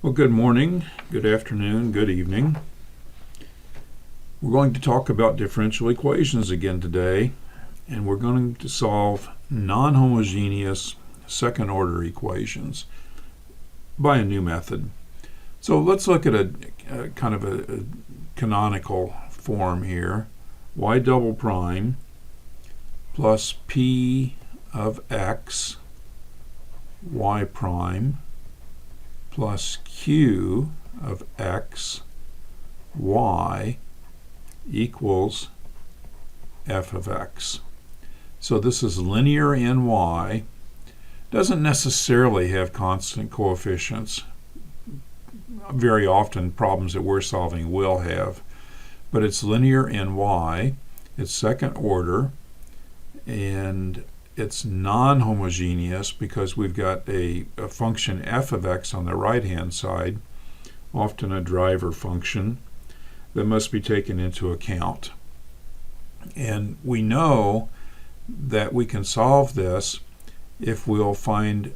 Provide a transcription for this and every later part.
Well, good morning, good afternoon, good evening. We're going to talk about differential equations again today, and we're going to solve non-homogeneous second-order equations by a new method. So let's look at a kind of a canonical form here. Y double prime plus p of x y prime plus q of x y equals f of x. So this is linear in y. Doesn't necessarily have constant coefficients. Very often problems that we're solving will have, but it's linear in y. It's second order, and it's non-homogeneous because we've got a function f of x on the right-hand side, often a driver function, that must be taken into account. And we know that we can solve this if we'll find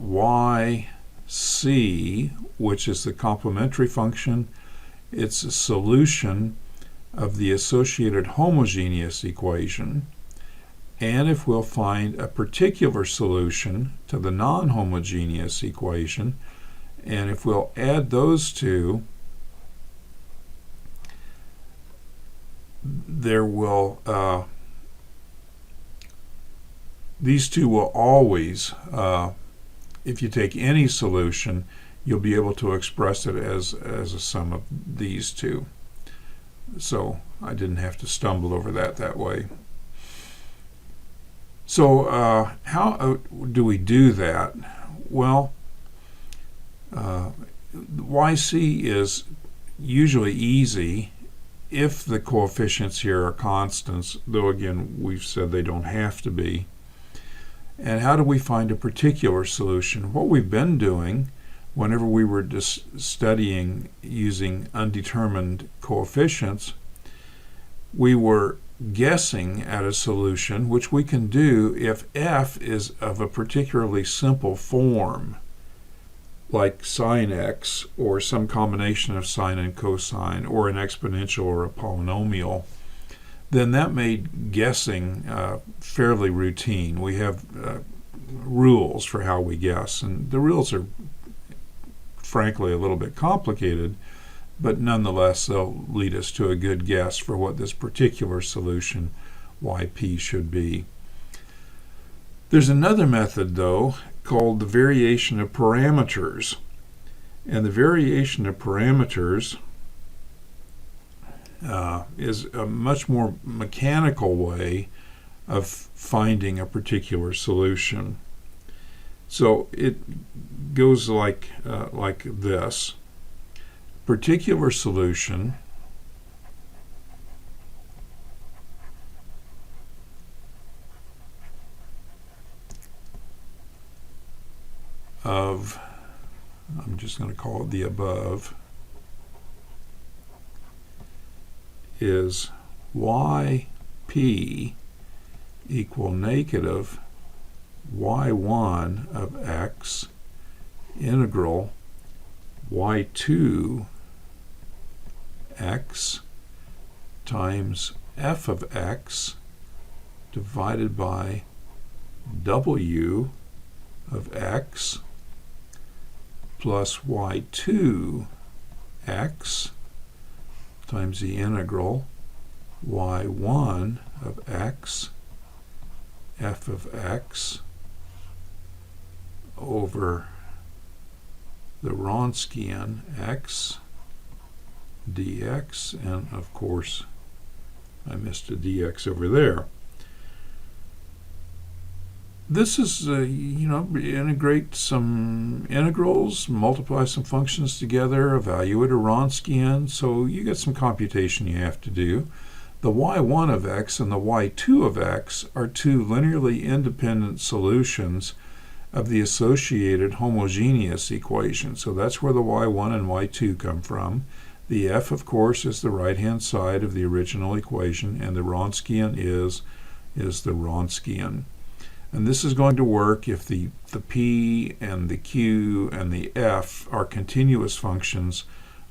yc, which is the complementary function. It's a solution of the associated homogeneous equation. And if we'll find a particular solution to the non-homogeneous equation, and if we'll add those two, these two will always, if you take any solution, you'll be able to express it as a sum of these two. So I didn't have to stumble over that way. So how do we do that? Well, YC is usually easy if the coefficients here are constants, though again we've said they don't have to be. And how do we find a particular solution? What we've been doing whenever we were studying using undetermined coefficients, we were guessing at a solution, which we can do if f is of a particularly simple form, like sine x, or some combination of sine and cosine, or an exponential or a polynomial. Then that made guessing fairly routine. We have rules for how we guess, and the rules are frankly a little bit complicated, but nonetheless they'll lead us to a good guess for what this particular solution yp should be. There's another method though called the variation of parameters, and the variation of parameters is a much more mechanical way of finding a particular solution. So it goes like this. Particular solution of, I'm just going to call it the above, is yp equal negative y1 of x integral y2 x times f of x divided by w of x plus y2 x times the integral y1 of x f of x over the Wronskian x dx, and of course I missed a dx over there. This is, integrate some integrals, multiply some functions together, evaluate a Wronskian, so you get some computation you have to do. The y1 of x and the y2 of x are two linearly independent solutions of the associated homogeneous equation. So that's where the y1 and y2 come from. The f, of course, is the right-hand side of the original equation, and the Wronskian is the Wronskian. And this is going to work if the p and the q and the f are continuous functions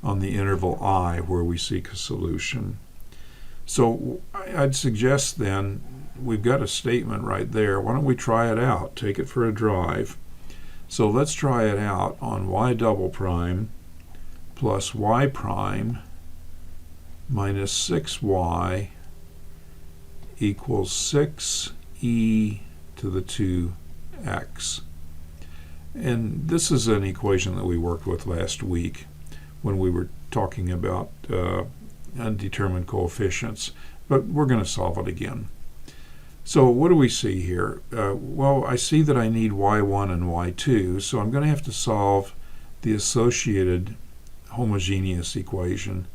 on the interval I where we seek a solution. So I'd suggest then, we've got a statement right there. Why don't we try it out? Take it for a drive. So let's try it out on y double prime plus y prime minus 6y equals 6e to the 2x. And this is an equation that we worked with last week when we were talking about undetermined coefficients, but we're going to solve it again. So what do we see here? Well, I see that I need y1 and y2, so I'm going to have to solve the associated homogeneous equation,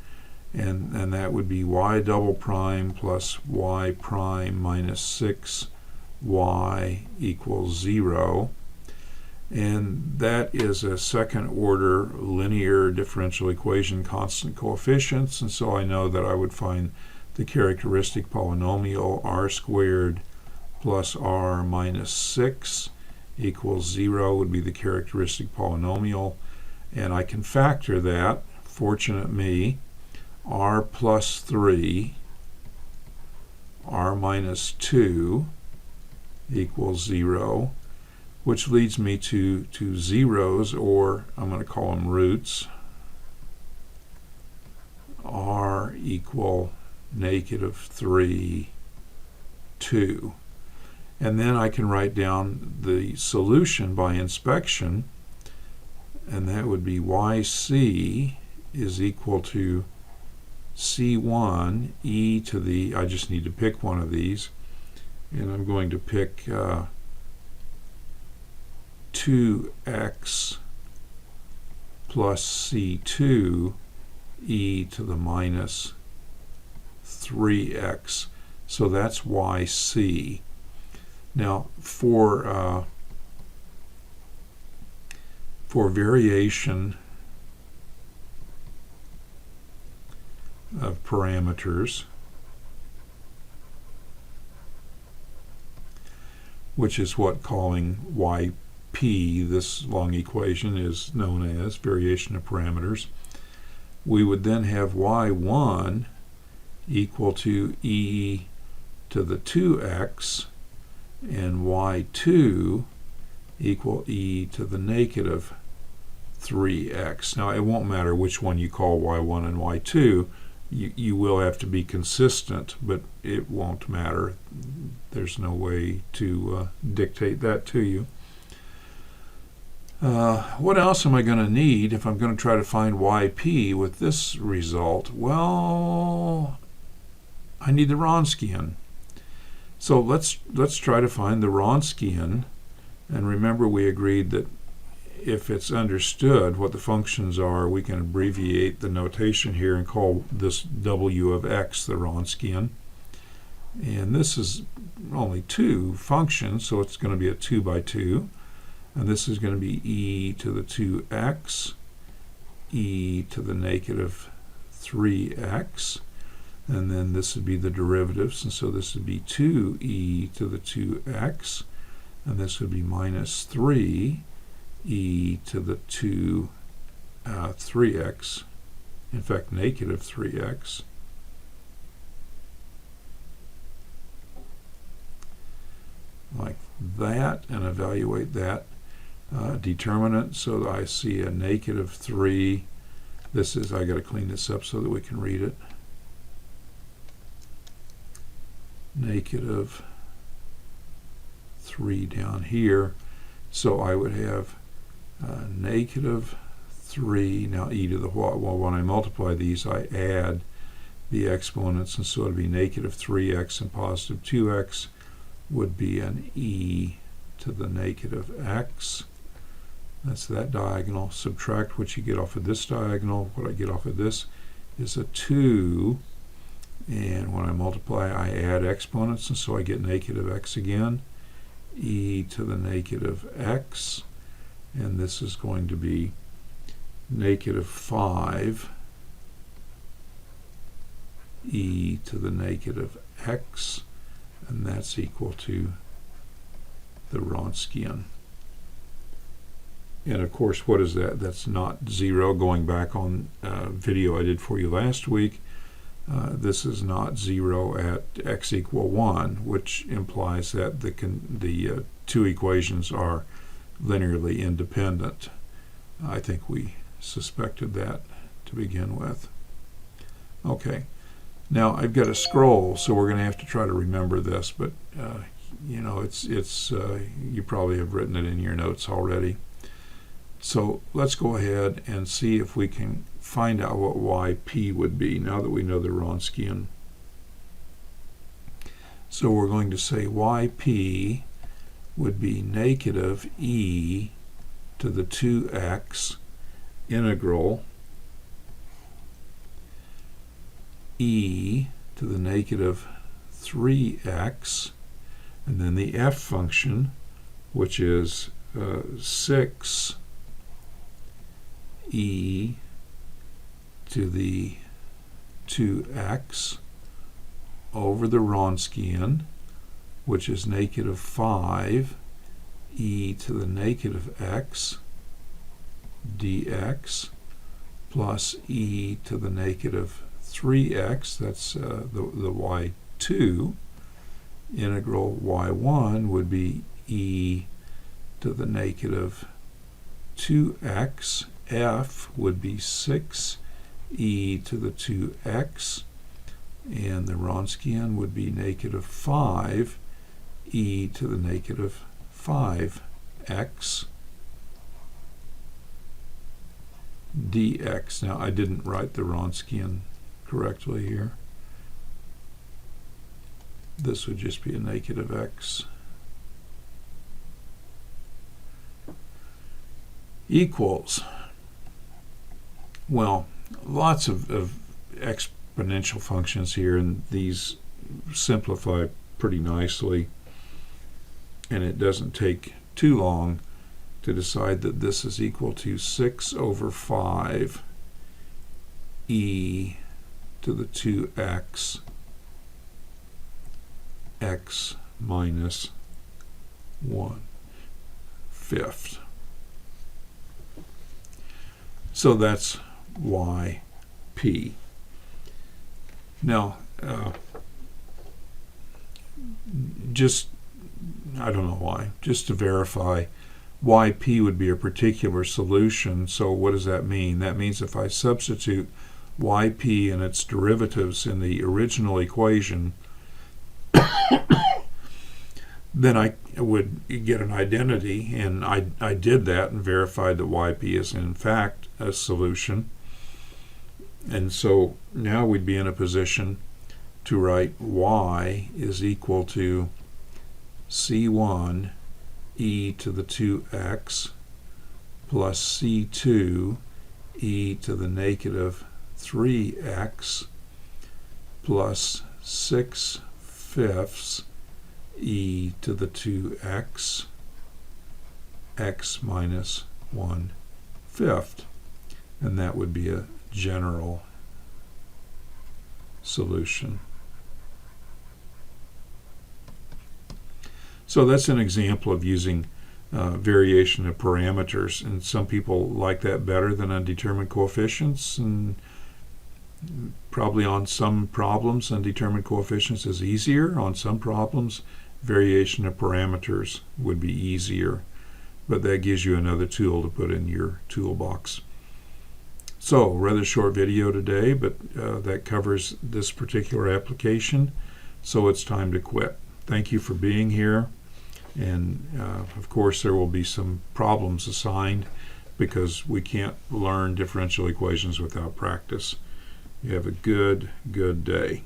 and that would be y double prime plus y prime minus 6y equals 0. And that is a second order linear differential equation, constant coefficients, and so I know that I would find the characteristic polynomial r squared plus r minus 6 equals 0 would be the characteristic polynomial, and I can factor that, fortunate me, r plus 3, r minus 2 equals 0, which leads me to zeros, or I'm going to call them roots, r equal -3, 2. And then I can write down the solution by inspection, and that would be yc is equal to c1 e to the, I just need to pick one of these, and I'm going to pick 2x plus c2 e to the minus 3x. So that's yc. Now for variation of parameters, which is what calling yp, this long equation, is known as variation of parameters, we would then have y1 equal to e to the 2x and y2 equal e to the negative 3x. Now it won't matter which one you call y1 and y2, you will have to be consistent, but it won't matter. There's no way to dictate that to you. What else am I going to need if I'm going to try to find yp with this result? Well, I need the Wronskian. So let's try to find the Wronskian, and remember we agreed that if it's understood what the functions are, we can abbreviate the notation here and call this w of x the Wronskian. And this is only two functions, so it's going to be a 2 by 2. And this is going to be e to the 2x, e to the negative 3x. And then this would be the derivatives, and so this would be 2e to the 2x, and this would be minus 3e to the 3x, in fact negative 3x. Like that, and evaluate that determinant. So I see a negative 3. This is, I got to clean this up so that we can read it. Negative 3 down here. So I would have negative 3, now e to the what? Well, when I multiply these, I add the exponents, and so it would be negative 3x and positive 2x would be an e to the negative x. That's that diagonal. Subtract what you get off of this diagonal. What I get off of this is a 2. And when I multiply, I add exponents, and so I get negative x again, e to the negative x, and this is going to be negative 5 e to the negative x, and that's equal to the Wronskian. And of course, what is that? That's not 0. Going back on video I did for you last week, this is not 0 at x equal 1, which implies that the two equations are linearly independent. I think we suspected that to begin with. Okay, now I've got a scroll, so we're going to have to try to remember this, but you know, it's you probably have written it in your notes already. So let's go ahead and see if we can find out what yp would be now that we know the Wronskian. So we're going to say yp would be negative e to the 2x integral e to the negative 3x, and then the f function, which is 6 e to the 2x over the Wronskian, which is negative 5 e to the negative x dx plus e to the negative 3x, that's the y2, integral y1 would be e to the negative 2x, f would be 6 e to the 2x, and the Wronskian would be negative 5 e to the negative 5x dx. Now, I didn't write the Wronskian correctly here. This would just be a negative x equals, well, lots of exponential functions here, and these simplify pretty nicely, and it doesn't take too long to decide that this is equal to 6 over 5 e to the 2x x minus 1/5. So that's yp. Now, just, I don't know why, just to verify, yp would be a particular solution. So what does that mean? That means if I substitute yp and its derivatives in the original equation, then I would get an identity, and I did that and verified that yp is in fact a solution. And so now we'd be in a position to write y is equal to c1 e to the 2x plus c2 e to the negative 3x plus 6/5 e to the 2x x minus 1/5, and that would be a general solution. So that's an example of using variation of parameters, and some people like that better than undetermined coefficients, and probably on some problems undetermined coefficients is easier. On some problems variation of parameters would be easier, but that gives you another tool to put in your toolbox. So, rather short video today, but that covers this particular application, so it's time to quit. Thank you for being here, and of course there will be some problems assigned because we can't learn differential equations without practice. You have a good day.